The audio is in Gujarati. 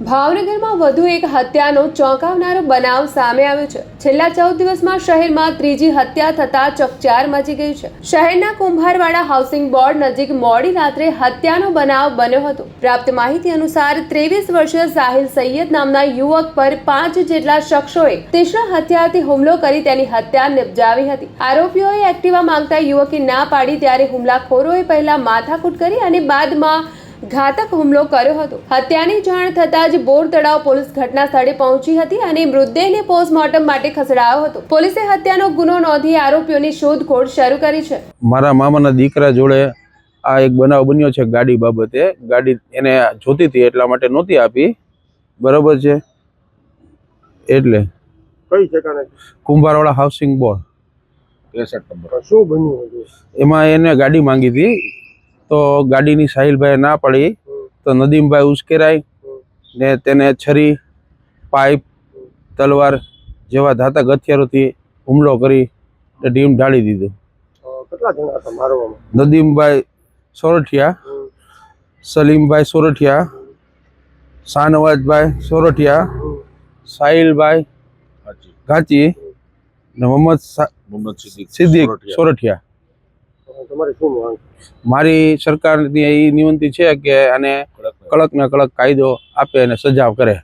ભાવનગરમાં વધુ એક હત્યાનો ચોંકાવનારો બનાવ સામે આવ્યો છે। છેલ્લા 14 દિવસમાં શહેરમાં ત્રીજી હત્યા થતા ચકચાર મચી ગઈ છે। શહેરના કુંભારવાડા હાઉસિંગ બોર્ડ નજીક મોડી રાત્રે હત્યાનો બનાવ બન્યો હતો। પ્રાપ્ત માહિતી અનુસાર 23 વર્ષીય સાહિલ સૈયદ નામના યુવક પર 5 જેટલા શખ્સોએ તીક્ષ્ણ હથિયારથી હુમલો કરી તેની હત્યા નિપજાવી હતી। આરોપીઓએ એક્ટિવા માંગતા યુવકે ના પાડી ત્યારે હુમલાખોરોએ પહેલા માથાકૂટ કરી અને બાદમાં ઘાતક હુમલો કર્યો હતો। હત્યાની જાણ થતાં જ બોર તળાવ પોલીસ ઘટના સ્થળે પહોંચી હતી અને મૃતદેહને પોસ્ટમોર્ટમ માટે ખસેડાયો હતો। પોલીસે હત્યાનો ગુનો નોંધી આરોપીઓની શોધખોળ શરૂ કરી છે। મારા મામાના દીકરા જોડે આ એક બનાવ બન્યો છે ગાડી બાબતે। ગાડી એને જોતી હતી એટલા માટે નહોતી આપી, બરાબર છે। એટલે કઈ ઠેકાણે? Kumbharwada housing board 63 number. શું બન્યું હતું? એમાં એને ગાડી માંગી હતી તો ગાડીની સાહિલભાઈ ના પડી તો નદીમભાઈ ઉશ્કેરાય ને તેને છરી, પાઇપ, તલવાર જેવા ધાતક હથિયારોથી હુમલો કરી ઢીમ ઢાળી દીધો। કેટલા જણા હતા મારવામાં? નદીમભાઈ સોરઠિયા, સલીમભાઈ સોરઠિયા, શાહનવાજભાઈ સોરઠિયા, સાહિલભાઈ ઘાચી ને મોહમ્મદ સિદ્દીક સોરઠિયા। તમારી શું માંગ? મારી સરકારની એ વિનંતી છે કે આને કડક ને કડક કાયદો આપે અને સજા કરે।